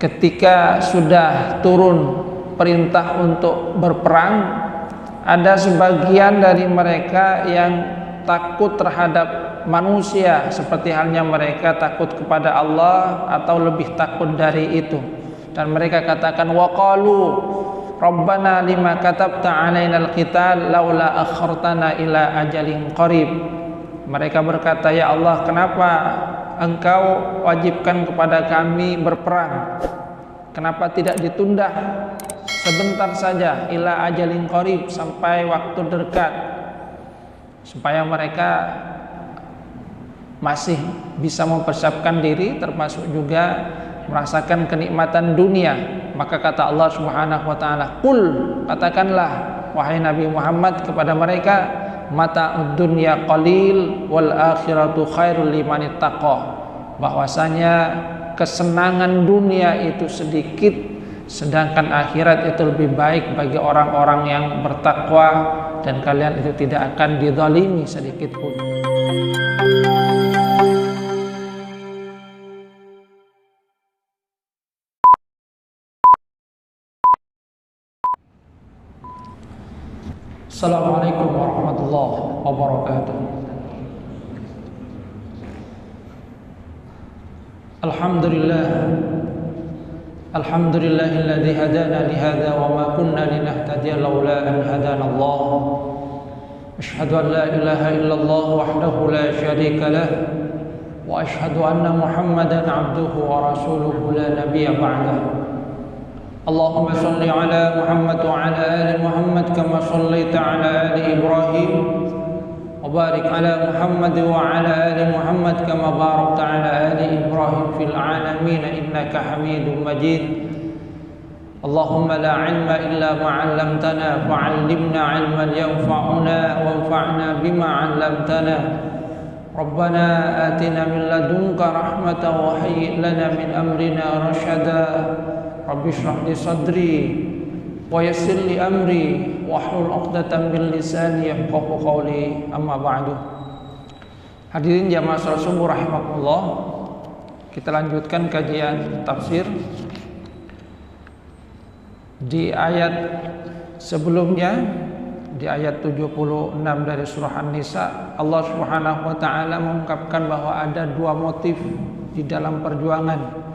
ketika sudah turun perintah untuk berperang, ada sebagian dari mereka yang takut terhadap manusia seperti halnya mereka takut kepada Allah atau lebih takut dari itu, dan mereka katakan waqalu rabbana lima katabta alainal qital laula akhartana ila ajalin qarib. Mereka berkata, ya Allah, kenapa Engkau wajibkan kepada kami berperang? Kenapa tidak ditunda sebentar saja, ila ajalin qarib, sampai waktu dekat, supaya mereka masih bisa mempersiapkan diri, termasuk juga merasakan kenikmatan dunia. Maka kata Allah Subhanahu wa taala, "Qul," katakanlah wahai Nabi Muhammad kepada mereka, "Mata'ud dunya qalil wal akhiratu khairul liman ittaqa." Bahwasanya kesenangan dunia itu sedikit, sedangkan akhirat itu lebih baik bagi orang-orang yang bertakwa, dan kalian itu tidak akan dizalimi sedikit pun. Assalamualaikum warahmatullahi wabarakatuh. Alhamdulillahilladzi hadana li hadza wa ma kunna linahtadiya laula an hadana Allah. Asyhadu an la ilaha illallah wahdahu la syarika lah wa asyhadu anna Muhammadan abduhu wa rasuluhu la nabiyya ba'dah. Allahumma salli ala Muhammad wa ala ali Muhammad kama sallaita ala ali Ibrahim wa barik ala Muhammad wa ala ali Muhammad kama barakta ala ali Ibrahim fil alamin innaka Hamidum Majid. Allahumma la ilma illa ma 'allamtana fa'allimna 'ilman yanfa'una wanfa'na bima 'allamtana. Rabbana atina min ladunka rahmatan wa hayyi' lana min amrina rasyada. Rabbi shrah li sadri wa yassir li amri wahlul 'uqdatam min lisani yafqahu qawli. Amma ba'du. Hadirin jamaah salat subuh rahimakumullah, kita lanjutkan kajian tafsir. Di ayat sebelumnya, di ayat 76 dari surah An-Nisa, Allah Subhanahu wa taala mengungkapkan bahwa ada dua motif di dalam perjuangan.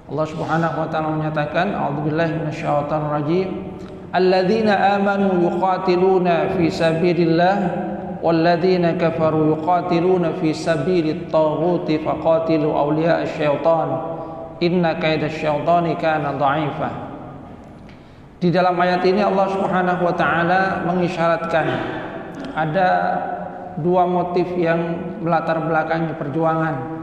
Allah Subhanahu wa taala menyatakan, a'udzubillahi minasyaitonir rajim, alladzina amanu yuqatiluna fi sabilillah walladzina kafaru yuqatiluna fi sabilit taghuti faqatilu awliya asy-syaitan inna kaidasy syaitani kana dha'ifa. Di dalam ayat ini Allah Subhanahu wa taala mengisyaratkan ada dua motif yang melatar belakangi perjuangan.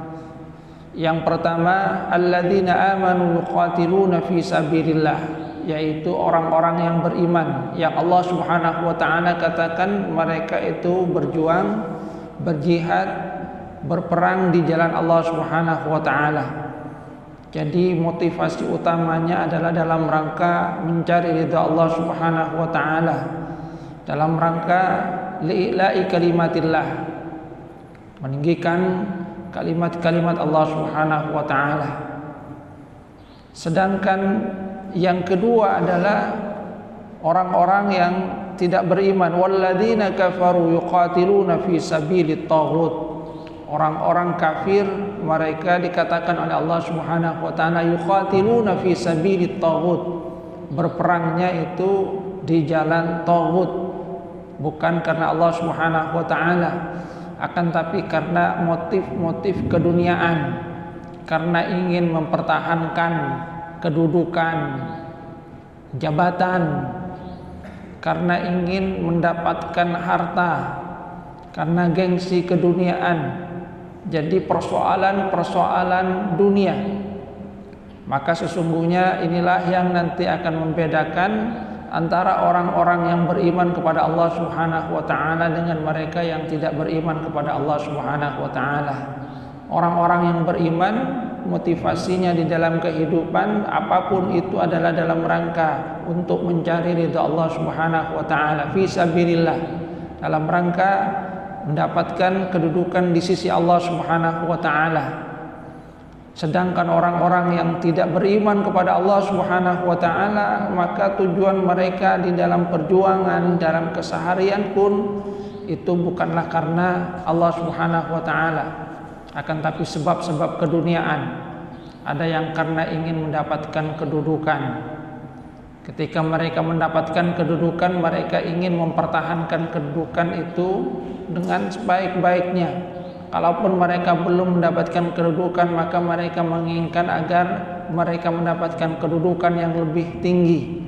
Yang pertama, alladzina amanu yuqatiluna fi sabilillah, yaitu orang-orang yang beriman, yang Allah Subhanahu wa taala katakan mereka itu berjuang, berjihad, berperang di jalan Allah Subhanahu wa taala. Jadi motivasi utamanya adalah dalam rangka mencari ridha Allah Subhanahu wa taala, dalam rangka li'ila'i kalimatillah, meninggikan kalimat-kalimat Allah Subhanahu wa taala. Sedangkan yang kedua adalah orang-orang yang tidak beriman, walladzina kafaru yuqatiluna fi sabilit taghut. Orang-orang kafir mereka dikatakan oleh Allah Subhanahu wa taala yuqatiluna fi sabilit taghut. Berperangnya itu di jalan taghut, bukan karena Allah Subhanahu wa taala, akan tapi karena motif-motif keduniaan, karena ingin mempertahankan kedudukan, jabatan, karena ingin mendapatkan harta, karena gengsi keduniaan. Jadi persoalan-persoalan dunia. Maka sesungguhnya inilah yang nanti akan membedakan antara orang-orang yang beriman kepada Allah Subhanahu wa taala dengan mereka yang tidak beriman kepada Allah Subhanahu wa taala. Orang-orang yang beriman, motivasinya di dalam kehidupan apapun itu adalah dalam rangka untuk mencari ridha Allah Subhanahu wa taala, fi sabilillah, dalam rangka mendapatkan kedudukan di sisi Allah Subhanahu wa taala. Sedangkan orang-orang yang tidak beriman kepada Allah Subhanahu wa taala, maka tujuan mereka di dalam perjuangan, dalam keseharian pun itu bukanlah karena Allah Subhanahu wa taala, akan tapi sebab-sebab keduniaan. Ada yang karena ingin mendapatkan kedudukan. Ketika mereka mendapatkan kedudukan, mereka ingin mempertahankan kedudukan itu dengan sebaik-baiknya. Kalaupun mereka belum mendapatkan kedudukan, maka mereka menginginkan agar mereka mendapatkan kedudukan yang lebih tinggi.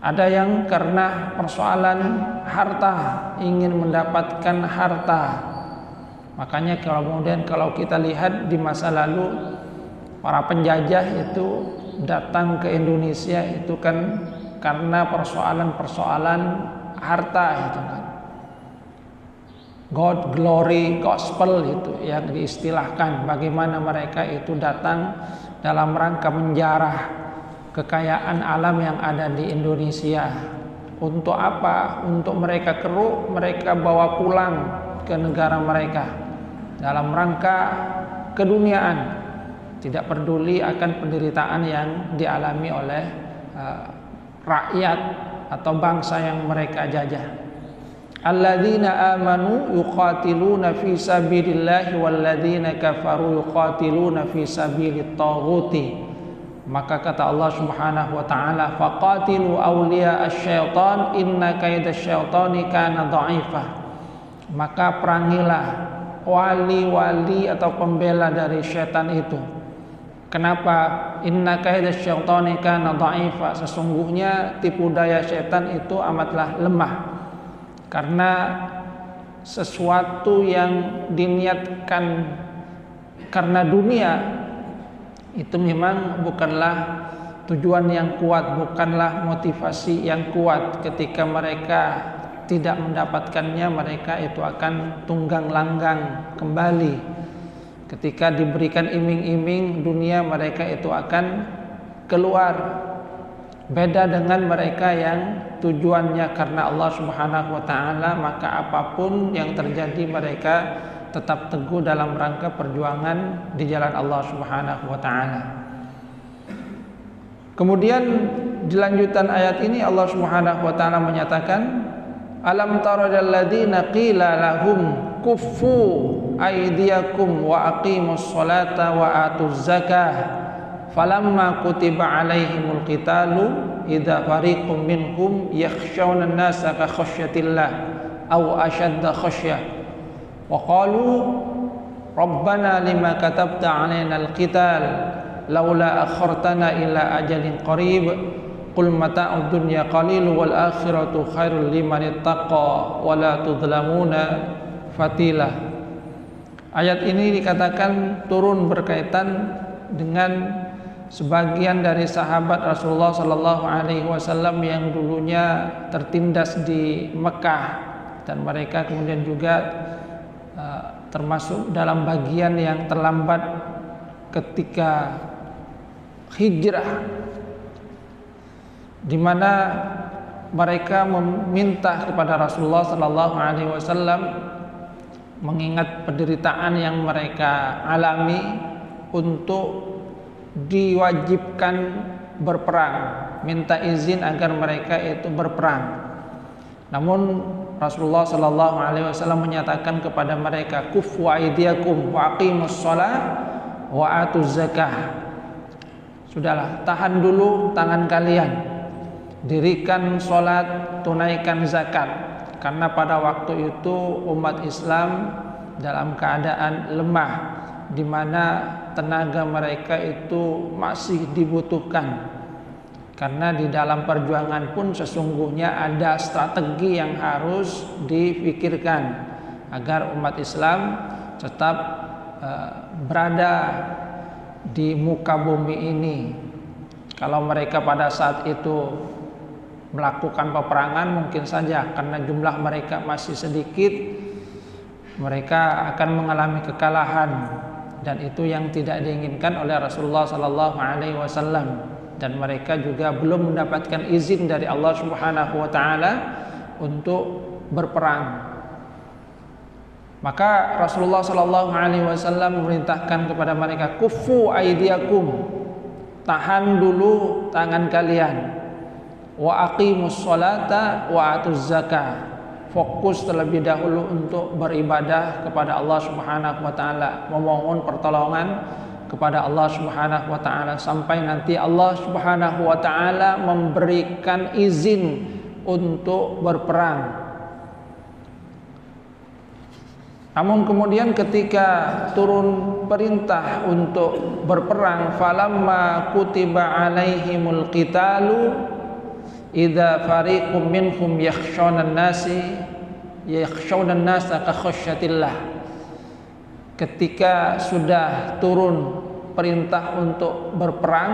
Ada yang karena persoalan harta, ingin mendapatkan harta. Makanya kemudian kalau kita lihat di masa lalu, para penjajah itu datang ke Indonesia itu kan karena persoalan-persoalan harta itu kan. God, glory, gospel itu yang diistilahkan, bagaimana mereka itu datang dalam rangka menjarah kekayaan alam yang ada di Indonesia. Untuk apa? Untuk mereka keruk, mereka bawa pulang ke negara mereka dalam rangka keduniaan, tidak peduli akan penderitaan yang dialami oleh rakyat atau bangsa yang mereka jajah. Alladzina amanu yuqatiluna fi sabilillahi walladzina kafaru yuqatiluna fi sabilit taghuti. Maka kata Allah Subhanahu wa taala, faqatilu awliya asy-syaitan inna kaidasy-syaitani kana dha'ifah. Maka perangilah wali-wali atau pembela dari syaitan itu. Kenapa? Inna kaidasy-syaitani kana dha'ifah. Sesungguhnya tipu daya syaitan itu amatlah lemah. Karena sesuatu yang diniatkan karena dunia itu memang bukanlah tujuan yang kuat, bukanlah motivasi yang kuat. Ketika mereka tidak mendapatkannya, mereka itu akan tunggang langgang kembali. Ketika diberikan iming-iming dunia, mereka itu akan keluar. Beda dengan mereka yang tujuannya karena Allah Subhanahu wa taala, maka apapun yang terjadi mereka tetap teguh dalam rangka perjuangan di jalan Allah Subhanahu wa taala. Kemudian di lanjutan ayat ini Allah Subhanahu wa taala menyatakan, alam taradal ladzina qila lahum kuffu aydiyakum wa aqimus sholata wa atuz zakah falamma kutiba alaihimul qitalu idza fariqum minhum yakhshawna an-nasa ka khasyatillah aw ashadda khasyah wa qalu rabbana lima katabta alaina al-qital laula akhartana ila ajalin qarib qul mata'ud dunya qalil wal akhiratu khairul liman ittaqa wa la tudlamuna fatila. Ayat ini dikatakan turun berkaitan dengan sebagian dari sahabat Rasulullah Sallallahu Alaihi Wasallam yang dulunya tertindas di Mekah, dan mereka kemudian juga termasuk dalam bagian yang terlambat ketika hijrah, di mana mereka meminta kepada Rasulullah Sallallahu Alaihi Wasallam mengingat penderitaan yang mereka alami untuk diwajibkan berperang, minta izin agar mereka itu berperang. Namun Rasulullah Sallallahu Alaihi Wasallam menyatakan kepada mereka, kufu aydiyakum wa aqimus shalah wa atuz zakah. Sudahlah, tahan dulu tangan kalian, dirikan sholat, tunaikan zakat. Karena pada waktu itu umat Islam dalam keadaan lemah, di mana tenaga mereka itu masih dibutuhkan. Karena di dalam perjuangan pun sesungguhnya ada strategi yang harus dipikirkan agar umat Islam tetap berada di muka bumi ini. Kalau mereka pada saat itu melakukan peperangan, mungkin saja karena jumlah mereka masih sedikit, mereka akan mengalami kekalahan. Dan itu yang tidak diinginkan oleh Rasulullah Sallallahu Alaihi Wasallam, dan mereka juga belum mendapatkan izin dari Allah Subhanahu Wa Taala untuk berperang. Maka Rasulullah sallallahu alaihi wasallam memerintahkan kepada mereka, kuffu aydiyakum, tahan dulu tangan kalian, wa aqimus sholata wa atuz zakah, fokus terlebih dahulu untuk beribadah kepada Allah Subhanahu wa taala, memohon pertolongan kepada Allah Subhanahu wa taala sampai nanti Allah Subhanahu wa taala memberikan izin untuk berperang. Namun kemudian ketika turun perintah untuk berperang, falamma kutiba alaihimul qitalu idza fariqum minhum yakhshawnan nasa ka khasyatillah. Ketika sudah turun perintah untuk berperang,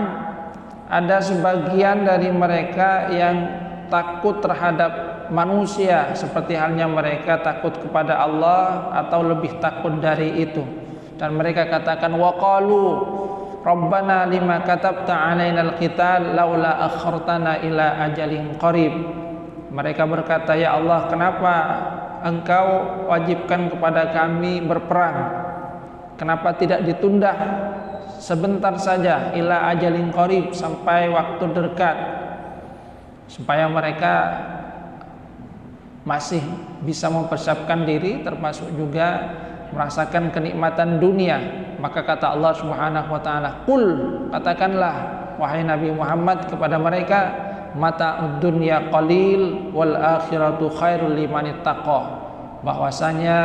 ada sebagian dari mereka yang takut terhadap manusia, seperti halnya mereka takut kepada Allah atau lebih takut dari itu. Dan mereka katakan, waqalu rabbana lima katabta alainal qital laula akhartana ila ajalin qarib. Mereka berkata, ya Allah, kenapa engkau wajibkan kepada kami berperang? Kenapa tidak ditunda sebentar saja, ila ajalin qarib, sampai waktu dekat, supaya mereka masih bisa mempersiapkan diri, termasuk juga merasakan kenikmatan dunia. Maka kata Allah Subhanahu wa taala, qul, katakanlah wahai Nabi Muhammad kepada mereka, mata'ud dunya qalil wal akhiratu khairul liman ittaqa, bahwasanya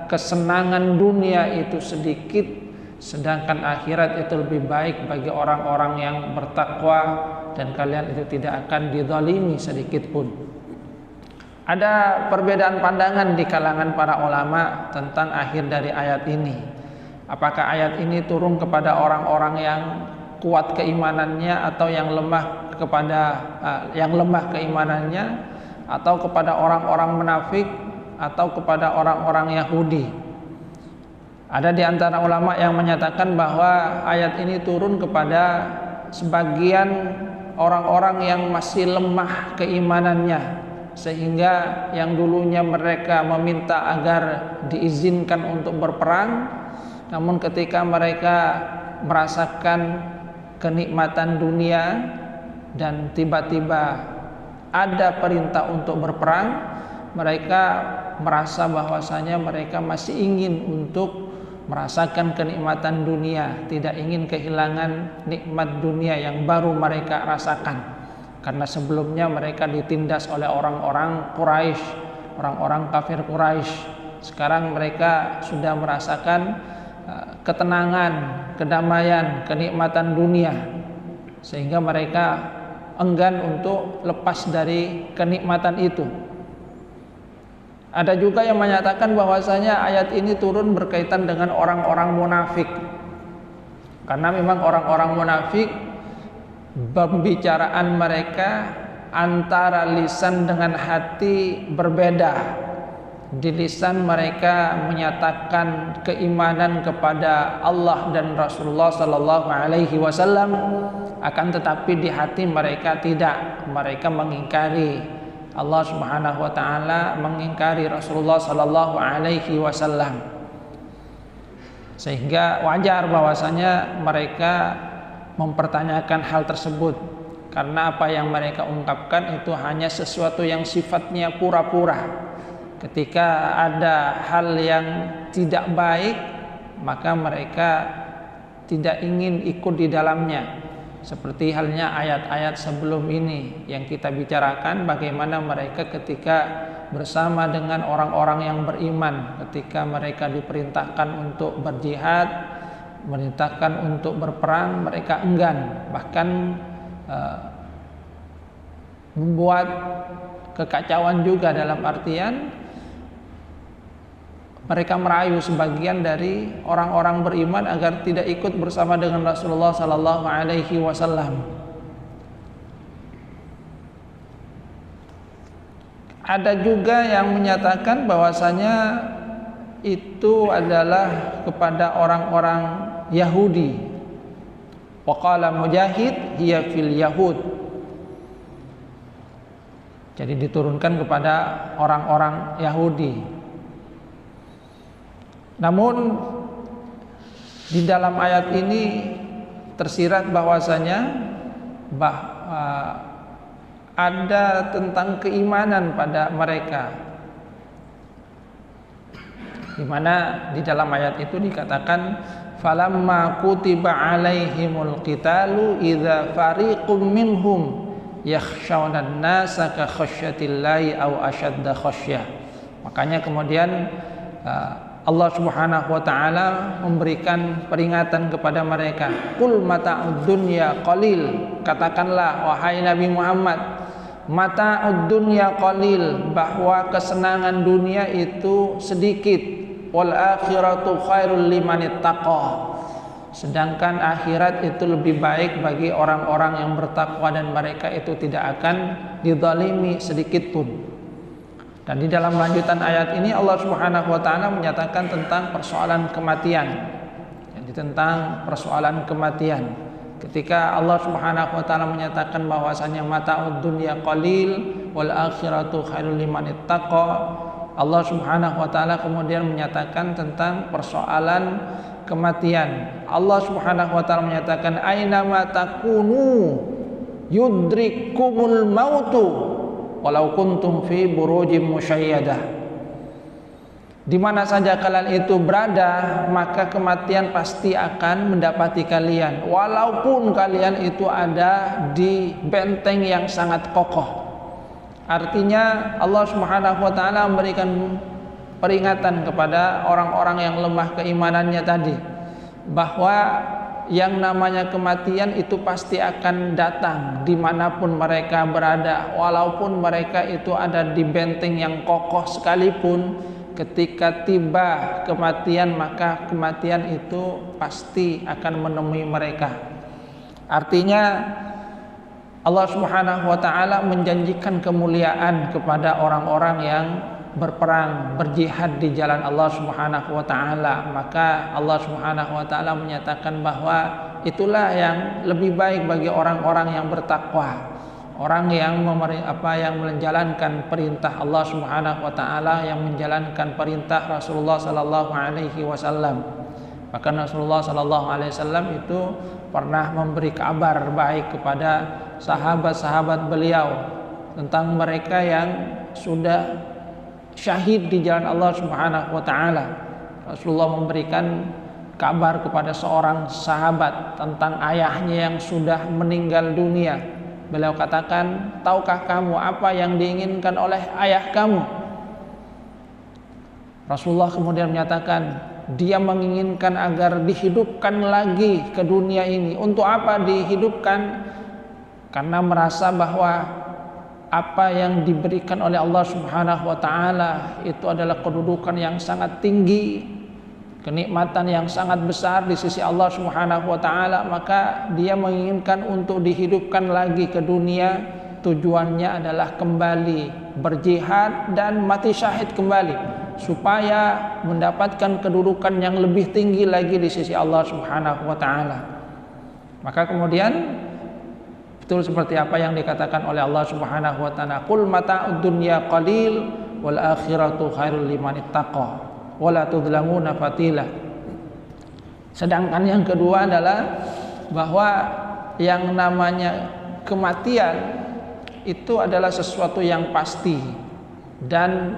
kesenangan dunia itu sedikit, sedangkan akhirat itu lebih baik bagi orang-orang yang bertakwa, dan kalian itu tidak akan dizalimi sedikit pun. Ada perbedaan pandangan di kalangan para ulama tentang akhir dari ayat ini. Apakah ayat ini turun kepada orang-orang yang kuat keimanannya atau yang lemah keimanannya, atau kepada orang-orang munafik, atau kepada orang-orang Yahudi? Ada di antara ulama yang menyatakan bahwa ayat ini turun kepada sebagian orang-orang yang masih lemah keimanannya, sehingga yang dulunya mereka meminta agar diizinkan untuk berperang, namun ketika mereka merasakan kenikmatan dunia dan tiba-tiba ada perintah untuk berperang, mereka merasa bahwasanya mereka masih ingin untuk merasakan kenikmatan dunia, tidak ingin kehilangan nikmat dunia yang baru mereka rasakan. Karena sebelumnya mereka ditindas oleh orang-orang Quraisy, orang-orang kafir Quraisy. Sekarang mereka sudah merasakan ketenangan, kedamaian, kenikmatan dunia, sehingga mereka enggan untuk lepas dari kenikmatan itu. Ada juga yang menyatakan bahwasanya ayat ini turun berkaitan dengan orang-orang munafik, karena memang orang-orang munafik pembicaraan mereka antara lisan dengan hati berbeda. Di lisan mereka menyatakan keimanan kepada Allah dan Rasulullah sallallahu alaihi wasallam, akan tetapi di hati mereka tidak. Mereka mengingkari Allah Subhanahu wa taala, mengingkari Rasulullah sallallahu alaihi wasallam. Sehingga wajar bahwasanya mereka mempertanyakan hal tersebut, karena apa yang mereka ungkapkan itu hanya sesuatu yang sifatnya pura-pura. Ketika ada hal yang tidak baik, maka mereka tidak ingin ikut di dalamnya. Seperti halnya ayat-ayat sebelum ini yang kita bicarakan, bagaimana mereka ketika bersama dengan orang-orang yang beriman, ketika mereka diperintahkan untuk berjihad, merintahkan untuk berperang, mereka enggan, bahkan membuat kekacauan juga, dalam artian mereka merayu sebagian dari orang-orang beriman agar tidak ikut bersama dengan Rasulullah sallallahu alaihi wasallam. Ada juga yang menyatakan bahwasanya itu adalah kepada orang-orang Yahudi. Waqala Mujahid hiya fil Yahud. Jadi diturunkan kepada orang-orang Yahudi. Namun di dalam ayat ini tersirat bahwasanya ada tentang keimanan pada mereka, di mana di dalam ayat itu dikatakan falamma kutiba alaihimul qitalu idza fariqum minhum yakhshawna an-nasa ka khasyatillahi aw ashadda khasyah. Makanya kemudian Allah Subhanahu wa taala memberikan peringatan kepada mereka, qul mata'ud dunya qalil, katakanlah wahai Nabi Muhammad, mata'ud dunya qalil, bahwa kesenangan dunia itu sedikit, wal akhiratu khairul liman ittaqa, sedangkan akhirat itu lebih baik bagi orang-orang yang bertakwa dan mereka itu tidak akan dizalimi sedikit pun. Dan di dalam lanjutan ayat ini Allah Subhanahu wa taala menyatakan tentang persoalan kematian. Jadi tentang persoalan kematian. Ketika Allah Subhanahu wa taala menyatakan bahwasanya mata'ud dunya qalil wal akhiratu khairul liman ittaqa, Allah Subhanahu wa taala kemudian menyatakan tentang persoalan kematian. Allah Subhanahu wa taala menyatakan aina ma takunu yudrikumul mautu walau kuntum fi burujim musyayyadah. Di mana saja kalian itu berada, maka kematian pasti akan mendapati kalian, walaupun kalian itu ada di benteng yang sangat kokoh. Artinya Allah Subhanahu wa taala memberikan peringatan kepada orang-orang yang lemah keimanannya tadi, bahwa yang namanya kematian itu pasti akan datang dimanapun mereka berada, walaupun mereka itu ada di benteng yang kokoh sekalipun. Ketika tiba kematian, maka kematian itu pasti akan menemui mereka. Artinya Allah Subhanahu wa taala menjanjikan kemuliaan kepada orang-orang yang berperang, berjihad di jalan Allah Subhanahu wa taala. Maka Allah Subhanahu wa taala menyatakan bahwa itulah yang lebih baik bagi orang-orang yang bertakwa, orang yang menjalankan perintah Allah Subhanahu wa taala, yang menjalankan perintah Rasulullah sallallahu alaihi wasallam. Bahkan Rasulullah sallallahu alaihi wasallam itu pernah memberi kabar baik kepada sahabat-sahabat beliau tentang mereka yang sudah syahid di jalan Allah Subhanahu wa taala. Rasulullah memberikan kabar kepada seorang sahabat tentang ayahnya yang sudah meninggal dunia. Beliau katakan, "Tahukah kamu apa yang diinginkan oleh ayah kamu?" Rasulullah kemudian menyatakan, dia menginginkan agar dihidupkan lagi ke dunia ini. Untuk apa dihidupkan? Karena merasa bahwa apa yang diberikan oleh Allah Subhanahu wa taala itu adalah kedudukan yang sangat tinggi, kenikmatan yang sangat besar di sisi Allah Subhanahu wa taala, maka dia menginginkan untuk dihidupkan lagi ke dunia. Tujuannya adalah kembali berjihad dan mati syahid kembali, supaya mendapatkan kedudukan yang lebih tinggi lagi di sisi Allah Subhanahu wa taala. Maka kemudian betul seperti apa yang dikatakan oleh Allah Subhanahu wa taala, qul mata'ud dunya qalil wal akhiratu khairul liman ittaqa wa la tudlamuna fatila. Sedangkan yang kedua adalah bahwa yang namanya kematian itu adalah sesuatu yang pasti, dan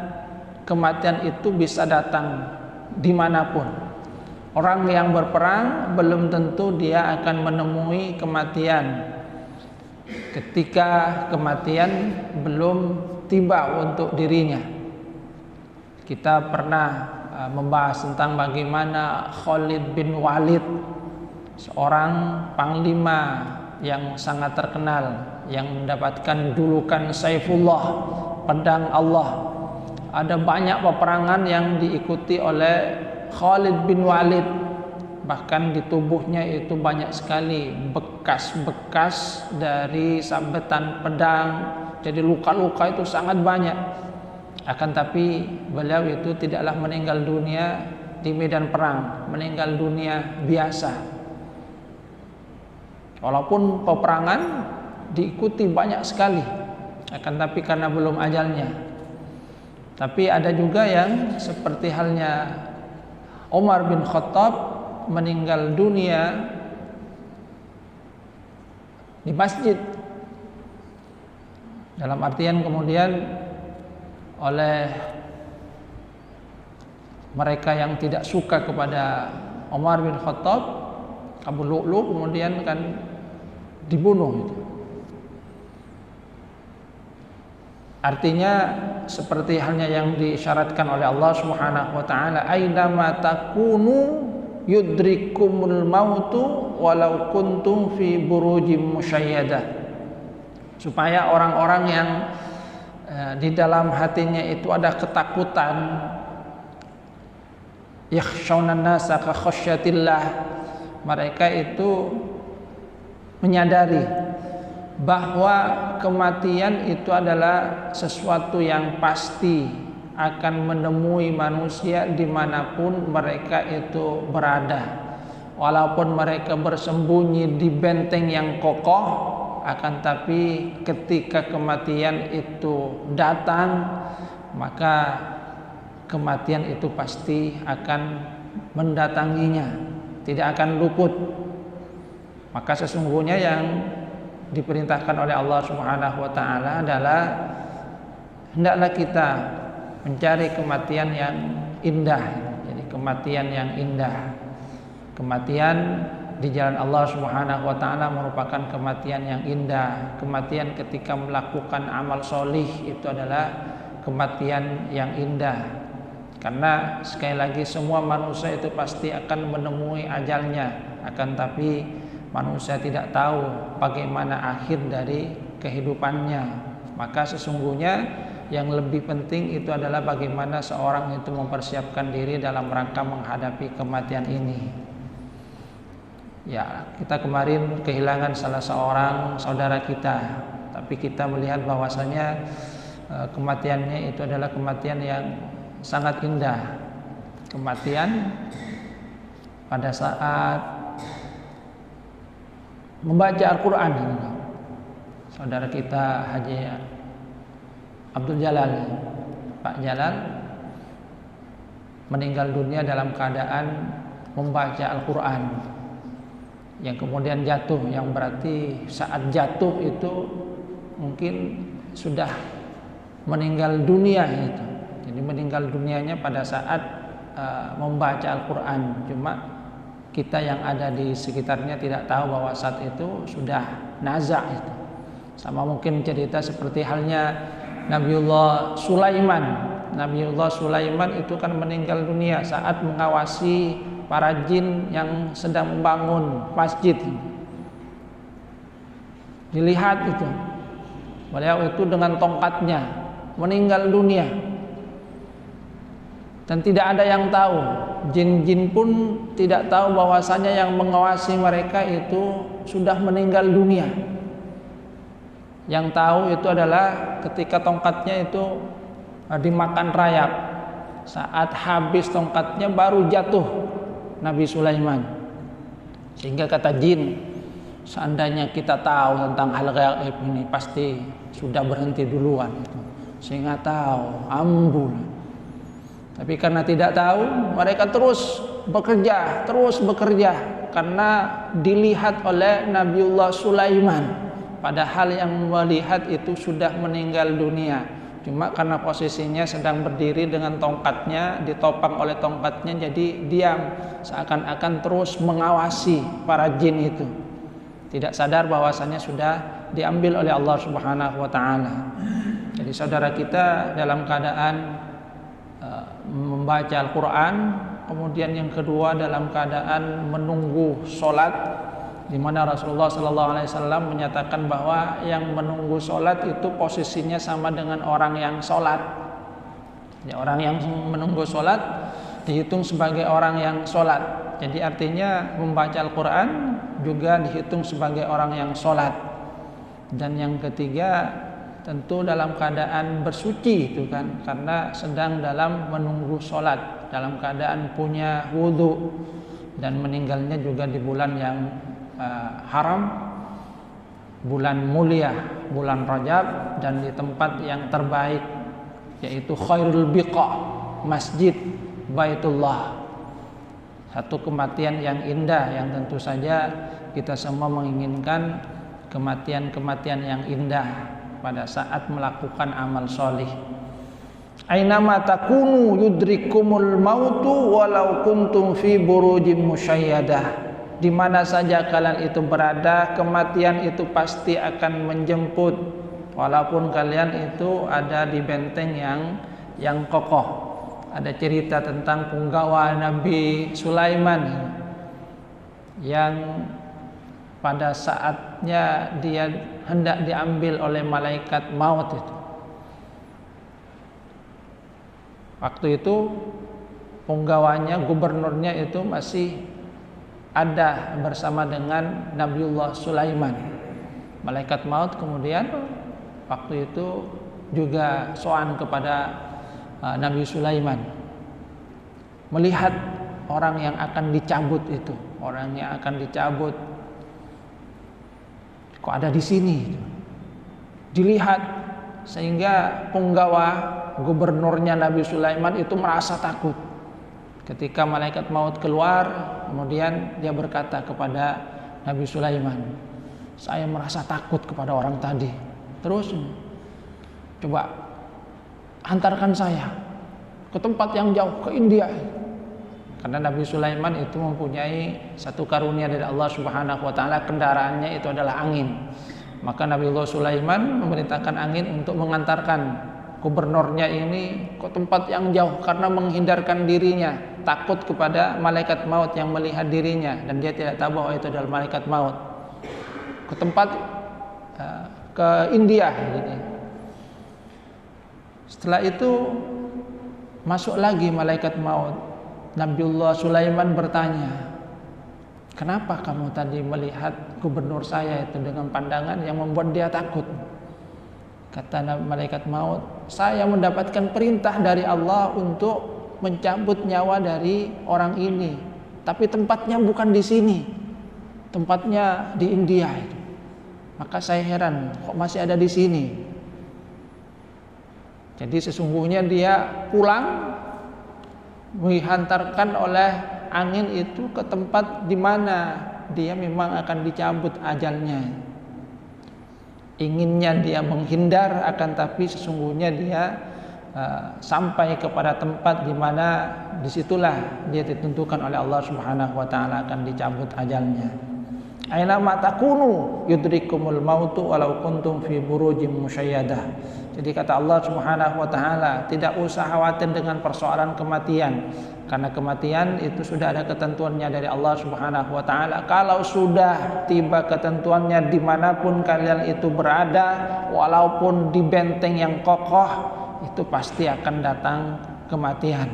kematian itu bisa datang dimanapun. Orang yang berperang belum tentu dia akan menemui kematian ketika kematian belum tiba untuk dirinya. Kita pernah membahas tentang bagaimana Khalid bin Walid, seorang panglima yang sangat terkenal, yang mendapatkan julukan Saifullah, pedang Allah. Ada banyak peperangan yang diikuti oleh Khalid bin Walid. Bahkan di tubuhnya itu banyak sekali bekas-bekas dari sabetan pedang. Jadi luka-luka itu sangat banyak. Akan tapi beliau itu tidaklah meninggal dunia di medan perang, meninggal dunia biasa. Walaupun peperangan diikuti banyak sekali, akan tapi karena belum ajalnya. Tapi ada juga yang seperti halnya Umar bin Khattab meninggal dunia di masjid. Dalam artian kemudian oleh mereka yang tidak suka kepada Umar bin Khattab, Abu Lu'lu kemudian kan dibunuh gitu. Artinya seperti halnya yang disyaratkan oleh Allah Subhanahu wa taala, aina takunu yudrikumul mautu walau kuntum fi burujim musyayyadah. Supaya orang-orang yang di dalam hatinya itu ada ketakutan, yakhshawnan nasa ka khasyatillah, mereka itu menyadari bahwa kematian itu adalah sesuatu yang pasti akan menemui manusia dimanapun mereka itu berada. Walaupun mereka bersembunyi di benteng yang kokoh, akan tapi ketika kematian itu datang, maka kematian itu pasti akan mendatanginya, tidak akan luput. Maka sesungguhnya yang diperintahkan oleh Allah Subhanahu wa taala adalah hendaklah kita mencari kematian yang indah. Jadi kematian yang indah. Kematian di jalan Allah Subhanahu wa taala merupakan kematian yang indah. Kematian ketika melakukan amal solih itu adalah kematian yang indah. Karena sekali lagi semua manusia itu pasti akan menemui ajalnya, akan tapi manusia tidak tahu bagaimana akhir dari kehidupannya. Maka sesungguhnya yang lebih penting itu adalah bagaimana seorang itu mempersiapkan diri dalam rangka menghadapi kematian ini. Ya, kita kemarin kehilangan salah seorang saudara kita, tapi kita melihat bahwasanya kematiannya itu adalah kematian yang sangat indah. Kematian pada saat membaca Al-Quran. Saudara kita Haji Abdul Jalal, Pak Jalal, meninggal dunia dalam keadaan membaca Al-Quran, yang kemudian jatuh, yang berarti saat jatuh itu mungkin sudah meninggal dunia itu. Jadi meninggal dunianya pada saat membaca Al-Quran. Cuma kita yang ada di sekitarnya tidak tahu bahwa saat itu sudah nazak itu. Sama mungkin cerita seperti halnya Nabiullah Sulaiman. Nabiullah Sulaiman itu kan meninggal dunia saat mengawasi para jin yang sedang membangun masjid. Dilihat itu, beliau itu dengan tongkatnya meninggal dunia. Dan tidak ada yang tahu, jin-jin pun tidak tahu bahwasanya yang mengawasi mereka itu sudah meninggal dunia. Yang tahu itu adalah ketika tongkatnya itu dimakan rayap. Saat habis tongkatnya baru jatuh Nabi Sulaiman. Sehingga kata jin, seandainya kita tahu tentang hal gaib ini pasti sudah berhenti duluan itu. Sehingga tahu, ambul. Tapi karena tidak tahu, mereka terus bekerja karena dilihat oleh Nabiullah Sulaiman. Padahal yang melihat itu sudah meninggal dunia. Cuma karena posisinya sedang berdiri dengan tongkatnya, ditopang oleh tongkatnya, jadi diam, seakan-akan terus mengawasi para jin itu. Tidak sadar bahwasanya sudah diambil oleh Allah Subhanahu wa taala. Jadi saudara kita dalam keadaan membaca Al-Quran, kemudian yang kedua dalam keadaan menunggu sholat, di mana Rasulullah SAW menyatakan bahwa yang menunggu sholat itu posisinya sama dengan orang yang sholat. Ya, orang yang menunggu sholat dihitung sebagai orang yang sholat. Jadi artinya membaca Al-Quran juga dihitung sebagai orang yang sholat. Dan yang ketiga tentu dalam keadaan bersuci itu kan, karena sedang dalam menunggu sholat, dalam keadaan punya wudhu, dan meninggalnya juga di bulan yang haram, bulan mulia, bulan Rajab, dan di tempat yang terbaik, yaitu khairul biqa, masjid Baitullah. Satu kematian yang indah, yang tentu saja kita semua menginginkan kematian-kematian yang indah pada saat melakukan amal solih. Ainama takunu yudrikumul mautu walau kuntum fi burujim musyayyadah. Di mana saja kalian itu berada, kematian itu pasti akan menjemput, walaupun kalian itu ada di benteng yang kokoh. Ada cerita tentang punggawa Nabi Sulaiman yang pada saatnya dia hendak diambil oleh malaikat maut itu. Waktu itu punggawanya, gubernurnya itu masih ada bersama dengan Nabiullah Sulaiman. Malaikat maut kemudian waktu itu juga soan kepada Nabi Sulaiman, melihat orang yang akan dicabut itu, orang yang akan dicabut kok ada di sini, dilihat, sehingga punggawa gubernurnya Nabi Sulaiman itu merasa takut. Ketika malaikat maut keluar, kemudian dia berkata kepada Nabi Sulaiman, saya merasa takut kepada orang tadi. Terus coba antarkan saya ke tempat yang jauh, ke India. Karena Nabi Sulaiman itu mempunyai satu karunia dari Allah Subhanahu wa taala, kendaraannya itu adalah angin. Maka Nabiullah Sulaiman memerintahkan angin untuk mengantarkan gubernurnya ini ke tempat yang jauh karena menghindarkan dirinya, takut kepada malaikat maut yang melihat dirinya, dan dia tidak tahu bahwa itu adalah malaikat maut. Ke tempat ke India gitu. Setelah itu masuk lagi malaikat maut. Nabiullah Sulaiman bertanya, kenapa kamu tadi melihat gubernur saya itu dengan pandangan yang membuat dia takut? Kata malaikat maut, saya mendapatkan perintah dari Allah untuk mencabut nyawa dari orang ini, tapi tempatnya bukan di sini, tempatnya di India. Maka saya heran, kok masih ada di sini? Jadi sesungguhnya dia pulang dihantarkan oleh angin itu ke tempat di mana dia memang akan dicabut ajalnya. Inginnya dia menghindar, akan tapi sesungguhnya dia sampai kepada tempat di mana disitulah dia ditentukan oleh Allah Subhanahu wa taala akan dicabut ajalnya. Aina ma takunu yudrikumul mautu walau kuntum fi burujim musyayyadah. Jadi kata Allah Subhanahu wa taala, tidak usah khawatir dengan persoalan kematian, karena kematian itu sudah ada ketentuannya dari Allah Subhanahu wa taala. Kalau sudah tiba ketentuannya dimanapun kalian itu berada, walaupun di benteng yang kokoh, itu pasti akan datang kematian.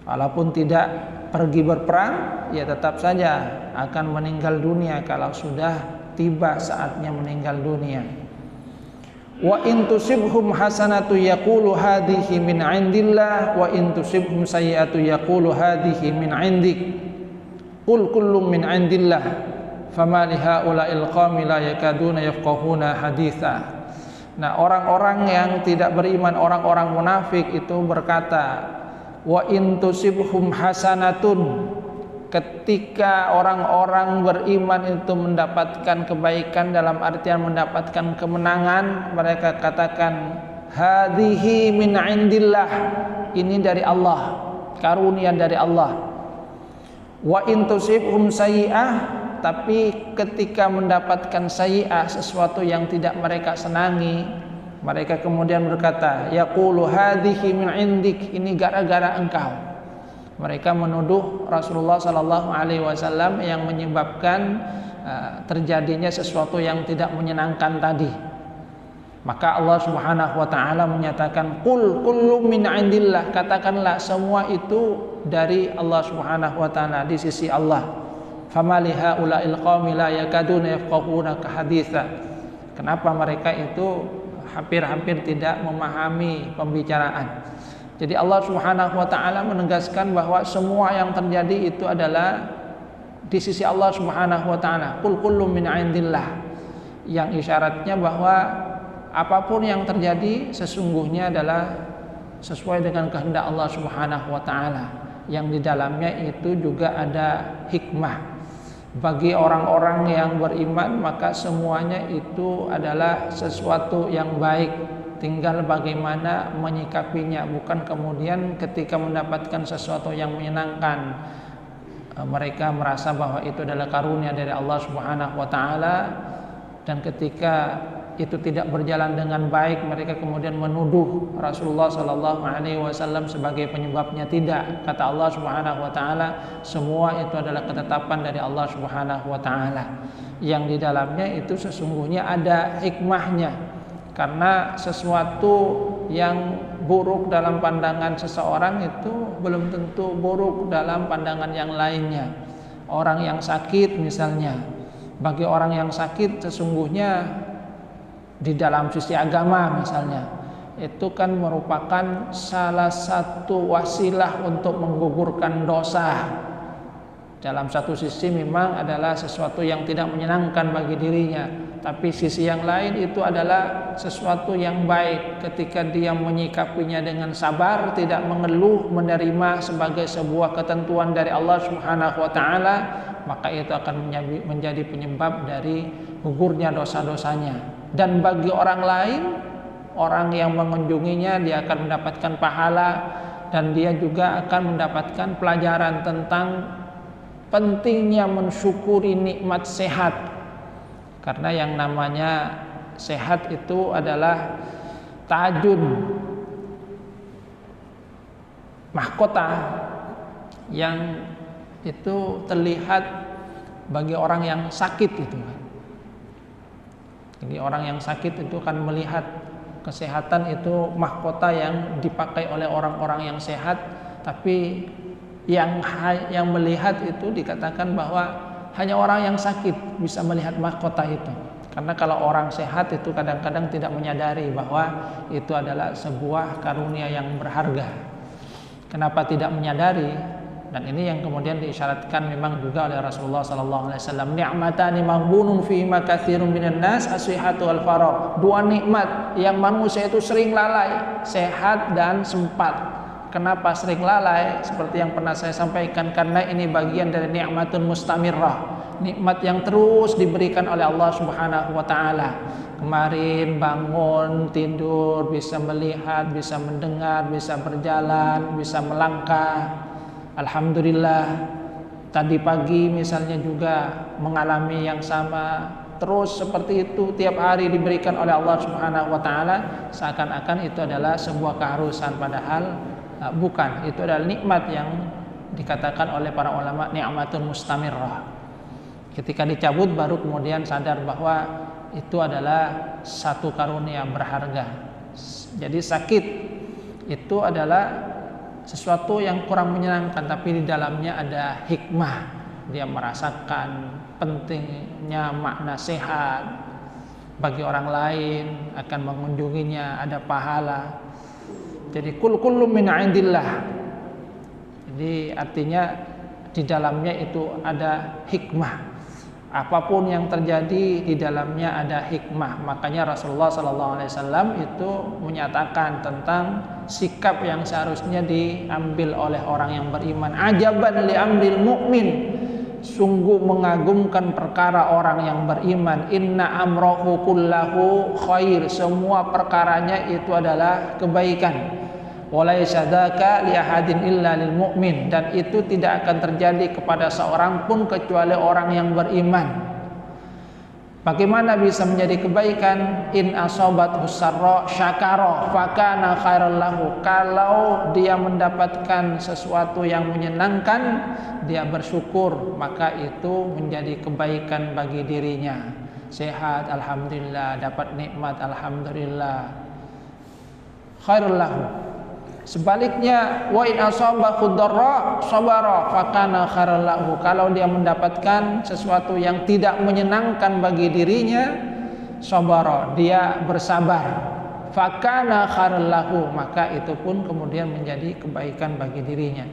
Walaupun tidak pergi berperang, ya tetap saja akan meninggal dunia kalau sudah tiba saatnya meninggal dunia. Wa in tusibhum hasanatu yaqulu hadhihi min 'indillah wa in tusibhum sayyi'atu yaqulu hadhihi min 'indik. Qul kullun min 'indillah fama li haula'il qaumi la yakaduna yafqahuna haditha. Nah, orang-orang yang tidak beriman, orang-orang munafik itu berkata, wa in tusibhum hasanatun, ketika orang-orang beriman itu mendapatkan kebaikan dalam artian mendapatkan kemenangan, mereka katakan hadhihi min 'indillah, ini dari Allah, karunia dari Allah. Wa in tusibhum sayyi'ah, tapi ketika mendapatkan sayyi'ah, sesuatu yang tidak mereka senangi, mereka kemudian berkata yaqulu hadhihi min 'indik, ini gara-gara engkau. Mereka menuduh Rasulullah sallallahu alaihi wasallam yang menyebabkan terjadinya sesuatu yang tidak menyenangkan tadi. Maka Allah Subhanahu wa taala menyatakan qul kullu min 'indillah, katakanlah semua itu dari Allah Subhanahu wa taala, di sisi Allah. Famali haula'il qaumi la yakaduna yafqahuna haditsa. Kenapa mereka itu hampir-hampir tidak memahami pembicaraan? Jadi Allah Subhanahu wa taala menegaskan bahwa semua yang terjadi itu adalah di sisi Allah Subhanahu wa taala. Qul kullu min 'indillah. Yang isyaratnya bahwa apapun yang terjadi sesungguhnya adalah sesuai dengan kehendak Allah Subhanahu wa taala. yang di dalamnya itu juga ada hikmah. Bagi orang-orang yang beriman maka semuanya itu adalah sesuatu yang baik, tinggal bagaimana menyikapinya. Bukan kemudian ketika mendapatkan sesuatu yang menyenangkan mereka merasa bahwa itu adalah karunia dari Allah Subhanahu wa taala, dan ketika itu tidak berjalan dengan baik mereka kemudian menuduh Rasulullah sallallahu alaihi wasallam sebagai penyebabnya. Tidak, kata Allah Subhanahu wa taala, semua itu adalah ketetapan dari Allah Subhanahu wa taala yang di dalamnya itu sesungguhnya ada hikmahnya. Karena sesuatu yang buruk dalam pandangan seseorang itu belum tentu buruk dalam pandangan yang lainnya. Orang yang sakit misalnya, bagi orang yang sakit sesungguhnya di dalam sisi agama misalnya itu kan merupakan salah satu wasilah untuk menggugurkan dosa. Dalam satu sisi memang adalah sesuatu yang tidak menyenangkan bagi dirinya, tapi sisi yang lain itu adalah sesuatu yang baik ketika dia menyikapinya dengan sabar, tidak mengeluh, menerima sebagai sebuah ketentuan dari Allah Subhanahu wa taala, maka itu akan menjadi penyebab dari gugurnya dosa-dosanya. Dan bagi orang lain, orang yang mengunjunginya, dia akan mendapatkan pahala dan dia juga akan mendapatkan pelajaran tentang pentingnya mensyukuri nikmat sehat. Karena yang namanya sehat itu adalah tajud, mahkota yang itu terlihat bagi orang yang sakit itu. Jadi orang yang sakit itu akan melihat kesehatan itu mahkota yang dipakai oleh orang-orang yang sehat, tapi yang melihat itu dikatakan bahwa hanya orang yang sakit bisa melihat mahkota itu. Karena kalau orang sehat itu kadang-kadang tidak menyadari bahwa itu adalah sebuah karunia yang berharga. Kenapa tidak menyadari? Dan ini yang kemudian diisyaratkan memang juga oleh Rasulullah sallallahu alaihi wasallam, ni'matani maghbunun fihi ma katsirun minan nas as-sihhatu wal faragh. Dua nikmat yang manusia itu sering lalai, sehat dan sempat. Kenapa sering lalai? Seperti yang pernah saya sampaikan, karena ini bagian dari nikmatun mustamirrah, nikmat yang terus diberikan oleh Allah Subhanahu wa taala. Kemarin bangun, tidur, bisa melihat, bisa mendengar, bisa berjalan, bisa melangkah. Alhamdulillah. Tadi pagi misalnya juga mengalami yang sama, terus seperti itu tiap hari diberikan oleh Allah Subhanahu wa taala, seakan-akan itu adalah sebuah keharusan, padahal bukan. Itu adalah nikmat yang dikatakan oleh para ulama ni'matun mustamirrah. Ketika dicabut baru kemudian sadar bahwa itu adalah satu karunia berharga. Jadi sakit itu adalah sesuatu yang kurang menyenangkan, tapi di dalamnya ada hikmah. Dia merasakan pentingnya makna sehat, bagi orang lain akan mengunjunginya ada pahala. Jadi kullu min indillah. Jadi artinya di dalamnya itu ada hikmah. Apapun yang terjadi di dalamnya ada hikmah. Makanya Rasulullah SAW itu menyatakan tentang sikap yang seharusnya diambil oleh orang yang beriman. Ajaban li amril mu'min, sungguh mengagumkan perkara orang yang beriman. Inna amrohu kullahu khair, semua perkaranya itu adalah kebaikan. Walaysa dzaka li ahadin illa lil mu'min, dan itu tidak akan terjadi kepada seorang pun kecuali orang yang beriman. Bagaimana bisa menjadi kebaikan? In asobat husarra syakara fakana khairal lahu. Kalau dia mendapatkan sesuatu yang menyenangkan, dia bersyukur, maka itu menjadi kebaikan bagi dirinya. Sehat, alhamdulillah. Dapat nikmat, alhamdulillah. Khairul lahu. Sebaliknya, wa in asabahu dharra sabara fakana khairal lahu. Kalau dia mendapatkan sesuatu yang tidak menyenangkan bagi dirinya, sabara, dia bersabar, fakana khairal lahu, maka itu pun kemudian menjadi kebaikan bagi dirinya.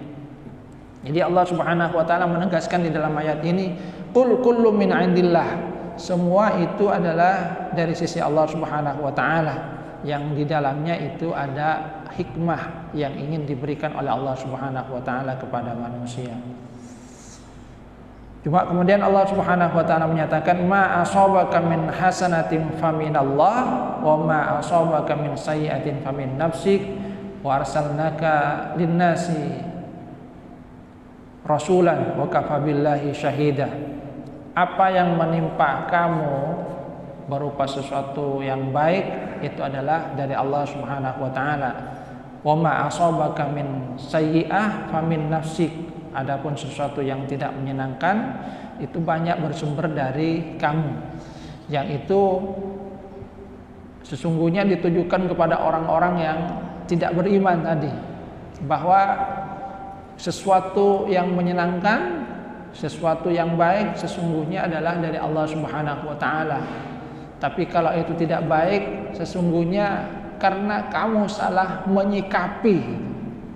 Jadi Allah Subhanahu wa taala menegaskan di dalam ayat ini, qul kullu min indillah, semua itu adalah dari sisi Allah Subhanahu wa taala. yang di dalamnya itu ada hikmah yang ingin diberikan oleh Allah Subhanahu wa taala kepada manusia. Cuma kemudian Allah Subhanahu wa taala menyatakan ma asabaka min hasanatin faminallah wa ma asabaka min sayyi'atin famin nafsik wa arsalnaka linnasi rasulan wa kafabillahi syahida. Apa yang menimpa kamu berupa sesuatu yang baik itu adalah dari Allah Subhanahu wa taala. Wa ma asabaka min sayyi'ah famin nafsik. Adapun sesuatu yang tidak menyenangkan itu banyak bersumber dari kamu. Yang itu sesungguhnya ditujukan kepada orang-orang yang tidak beriman tadi, bahwa sesuatu yang menyenangkan, sesuatu yang baik sesungguhnya adalah dari Allah Subhanahu wa taala. Tapi kalau itu tidak baik sesungguhnya karena kamu salah menyikapi.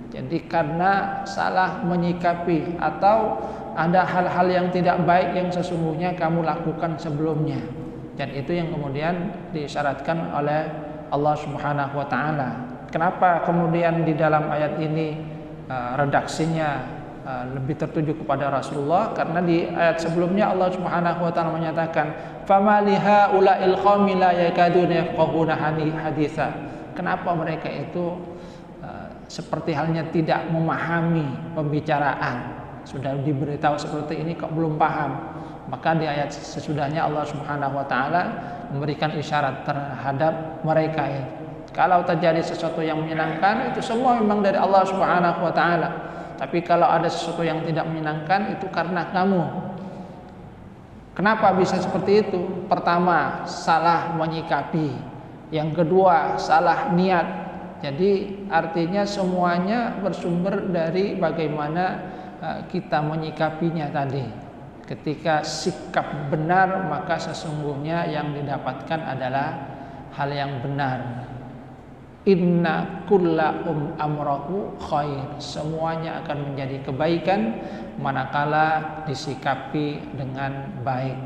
Jadi karena salah menyikapi atau ada hal-hal yang tidak baik yang sesungguhnya kamu lakukan sebelumnya. Dan itu yang kemudian disyaratkan oleh Allah Subhanahu wa taala. Kenapa kemudian di dalam ayat ini redaksinya lebih tertuju kepada Rasulullah? Karena di ayat sebelumnya Allah Subhanahu wa taala menyatakan famaliha ulail qaumi la yakaduna yafqahuna haditsa. Kenapa mereka itu seperti halnya tidak memahami pembicaraan? Sudah diberitahu seperti ini kok belum paham. Maka di ayat sesudahnya Allah Subhanahu wa taala memberikan isyarat terhadap mereka itu. Kalau terjadi sesuatu yang menyenangkan itu semua memang dari Allah Subhanahu wa taala. Tapi kalau ada sesuatu yang tidak menyenangkan itu karena kamu. Kenapa bisa seperti itu? Pertama, salah menyikapi. Yang kedua, salah niat. Jadi artinya semuanya bersumber dari bagaimana kita menyikapinya tadi. Ketika sikap benar maka sesungguhnya yang didapatkan adalah hal yang benar. Inna kulla amrahu khair. Semuanya akan menjadi kebaikan manakala disikapi dengan baik.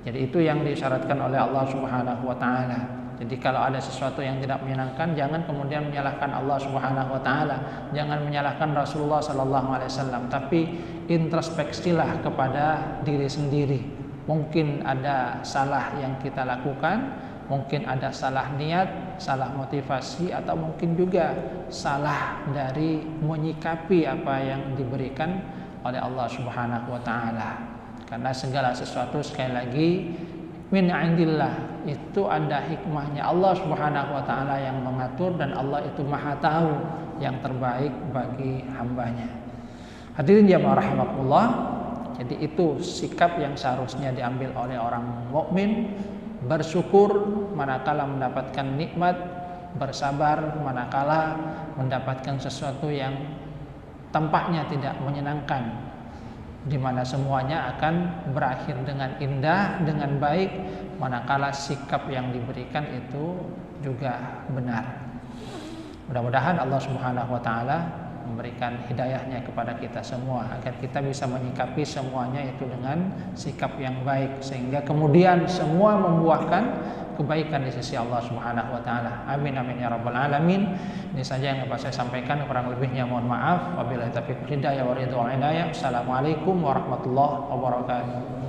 Jadi itu yang disyaratkan oleh Allah Subhanahu wa taala. Jadi kalau ada sesuatu yang tidak menyenangkan, jangan kemudian menyalahkan Allah Subhanahu wa taala, jangan menyalahkan Rasulullah sallallahu alaihi wasallam, tapi introspeksilah kepada diri sendiri. Mungkin ada salah yang kita lakukan, mungkin ada salah niat, salah motivasi, atau mungkin juga salah dari menyikapi apa yang diberikan oleh Allah Subhanahu wa taala. Karena segala sesuatu sekali lagi min indillah, itu ada hikmahnya. Allah Subhanahu wa taala yang mengatur dan Allah itu Maha tahu yang terbaik bagi hambanya. Hadirin jamaah rahimakumullah. Jadi itu sikap yang seharusnya diambil oleh orang mukmin, bersyukur manakala mendapatkan nikmat, bersabar manakala mendapatkan sesuatu yang tampaknya tidak menyenangkan, di mana semuanya akan berakhir dengan indah, dengan baik manakala sikap yang diberikan itu juga benar. Mudah-mudahan Allah Subhanahu wa taala memberikan hidayahnya kepada kita semua agar kita bisa menyikapi semuanya itu dengan sikap yang baik sehingga kemudian semua membuahkan kebaikan di sisi Allah Subhanahu wa taala. Amin amin ya rabbal alamin. Ini saja yang dapat saya sampaikan, kurang lebihnya mohon maaf. Wabillahi taufiq wal hidayah wa ridwan. Assalamualaikum warahmatullahi wabarakatuh.